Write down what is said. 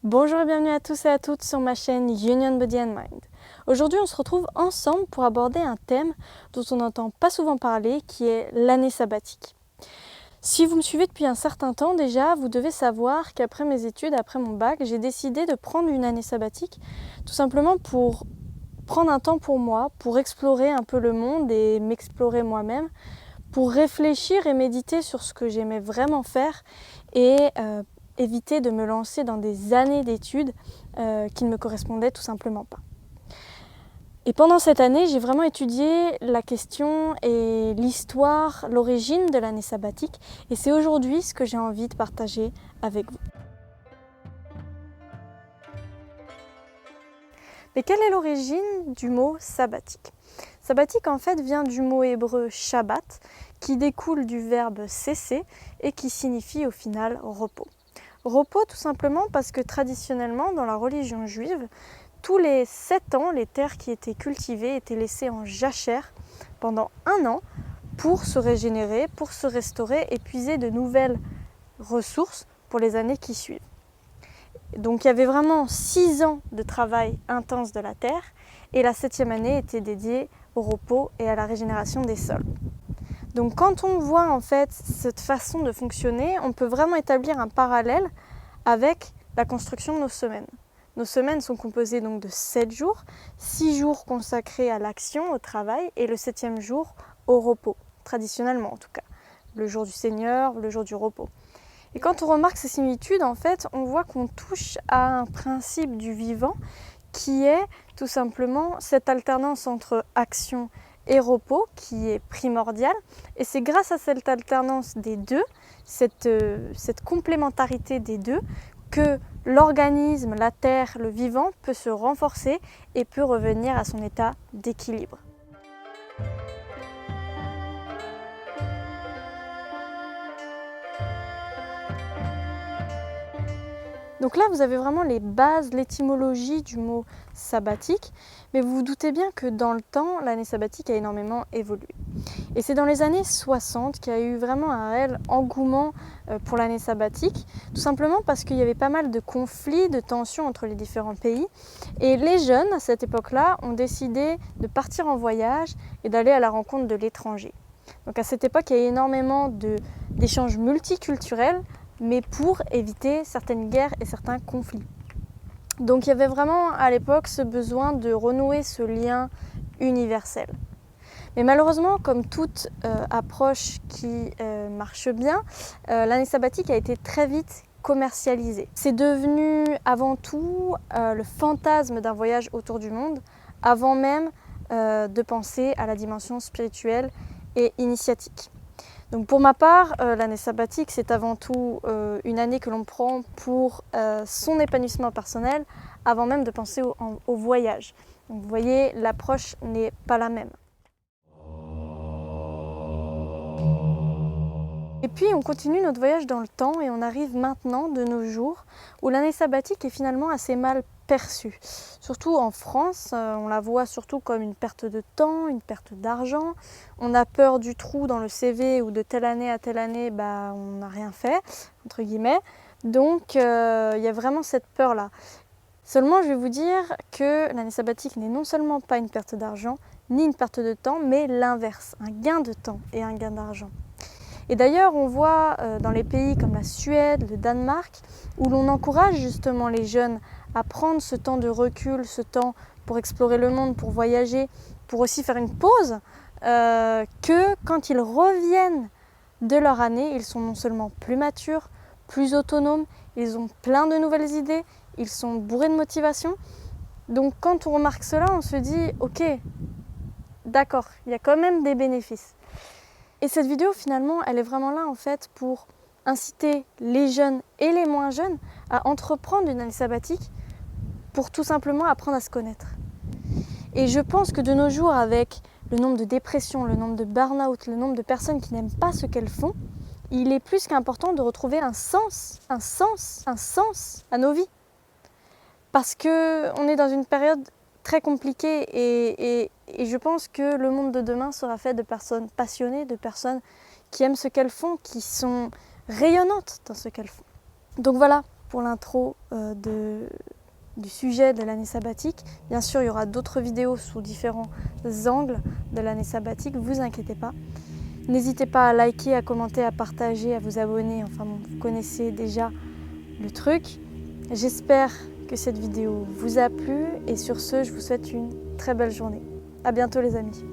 Bonjour et bienvenue à tous et à toutes sur ma chaîne Union Body and Mind. Aujourd'hui on se retrouve ensemble pour aborder un thème dont on n'entend pas souvent parler qui est l'année sabbatique. Si vous me suivez depuis un certain temps déjà, vous devez savoir qu'après mes études, après mon bac, j'ai décidé de prendre une année sabbatique tout simplement pour prendre un temps pour moi, pour explorer un peu le monde et m'explorer moi-même, pour réfléchir et méditer sur ce que j'aimais vraiment faire et éviter de me lancer dans des années d'études qui ne me correspondaient tout simplement pas. Et pendant cette année, j'ai vraiment étudié la question et l'histoire, l'origine de l'année sabbatique, et c'est aujourd'hui ce que j'ai envie de partager avec vous. Mais quelle est l'origine du mot sabbatique ? Sabbatique en fait vient du mot hébreu Shabbat, qui découle du verbe cesser et qui signifie au final repos. Repos tout simplement parce que traditionnellement dans la religion juive, tous les 7 ans, les terres qui étaient cultivées étaient laissées en jachère pendant 1 an pour se régénérer, pour se restaurer et puiser de nouvelles ressources pour les années qui suivent. Donc il y avait vraiment 6 ans de travail intense de la terre et la 7e année était dédiée au repos et à la régénération des sols. Donc quand on voit en fait cette façon de fonctionner, on peut vraiment établir un parallèle avec la construction de nos semaines. Nos semaines sont composées donc de 7 jours, 6 jours consacrés à l'action, au travail, et le 7e jour au repos, traditionnellement en tout cas. Le jour du Seigneur, le jour du repos. Et quand on remarque ces similitudes, en fait, on voit qu'on touche à un principe du vivant qui est tout simplement cette alternance entre action et repos qui est primordiale. Et c'est grâce à cette alternance des deux, cette complémentarité des deux, que l'organisme, la terre, le vivant peut se renforcer et peut revenir à son état d'équilibre. Donc là, vous avez vraiment les bases, l'étymologie du mot sabbatique, mais vous vous doutez bien que dans le temps, l'année sabbatique a énormément évolué. Et c'est dans les années 60 qu'il y a eu vraiment un réel engouement pour l'année sabbatique, tout simplement parce qu'il y avait pas mal de conflits, de tensions entre les différents pays. Et les jeunes, à cette époque-là, ont décidé de partir en voyage et d'aller à la rencontre de l'étranger. Donc à cette époque, il y a eu énormément d'échanges multiculturels, mais pour éviter certaines guerres et certains conflits. Donc il y avait vraiment à l'époque ce besoin de renouer ce lien universel. Mais malheureusement, comme toute approche qui marche bien, l'année sabbatique a été très vite commercialisée. C'est devenu avant tout le fantasme d'un voyage autour du monde, avant même de penser à la dimension spirituelle et initiatique. Donc pour ma part, l'année sabbatique, c'est avant tout une année que l'on prend pour son épanouissement personnel, avant même de penser au voyage. Donc vous voyez, l'approche n'est pas la même. Et puis on continue notre voyage dans le temps et on arrive maintenant de nos jours où l'année sabbatique est finalement assez mal perçue. Surtout en France, on la voit surtout comme une perte de temps, une perte d'argent. On a peur du trou dans le CV où de telle année à telle année, on n'a rien fait, entre guillemets. Donc il y a vraiment cette peur-là. Seulement, je vais vous dire que l'année sabbatique n'est non seulement pas une perte d'argent, ni une perte de temps, mais l'inverse, un gain de temps et un gain d'argent. Et d'ailleurs, on voit dans les pays comme la Suède, le Danemark, où l'on encourage justement les jeunes à prendre ce temps de recul, ce temps pour explorer le monde, pour voyager, pour aussi faire une pause, que quand ils reviennent de leur année, ils sont non seulement plus matures, plus autonomes, ils ont plein de nouvelles idées, ils sont bourrés de motivation. Donc quand on remarque cela, on se dit « Ok, d'accord, il y a quand même des bénéfices ». Et cette vidéo, finalement, elle est vraiment là, en fait, pour inciter les jeunes et les moins jeunes à entreprendre une année sabbatique pour tout simplement apprendre à se connaître. Et je pense que de nos jours, avec le nombre de dépressions, le nombre de burn-out, le nombre de personnes qui n'aiment pas ce qu'elles font, il est plus qu'important de retrouver un sens à nos vies. Parce qu'on est dans une période très compliquée et je pense que le monde de demain sera fait de personnes passionnées, de personnes qui aiment ce qu'elles font, qui sont rayonnantes dans ce qu'elles font. Donc voilà, pour l'intro du sujet de l'année sabbatique. Bien sûr, il y aura d'autres vidéos sous différents angles de l'année sabbatique, ne vous inquiétez pas. N'hésitez pas à liker, à commenter, à partager, à vous abonner, enfin bon, vous connaissez déjà le truc. J'espère que cette vidéo vous a plu et sur ce, je vous souhaite une très belle journée. À bientôt les amis.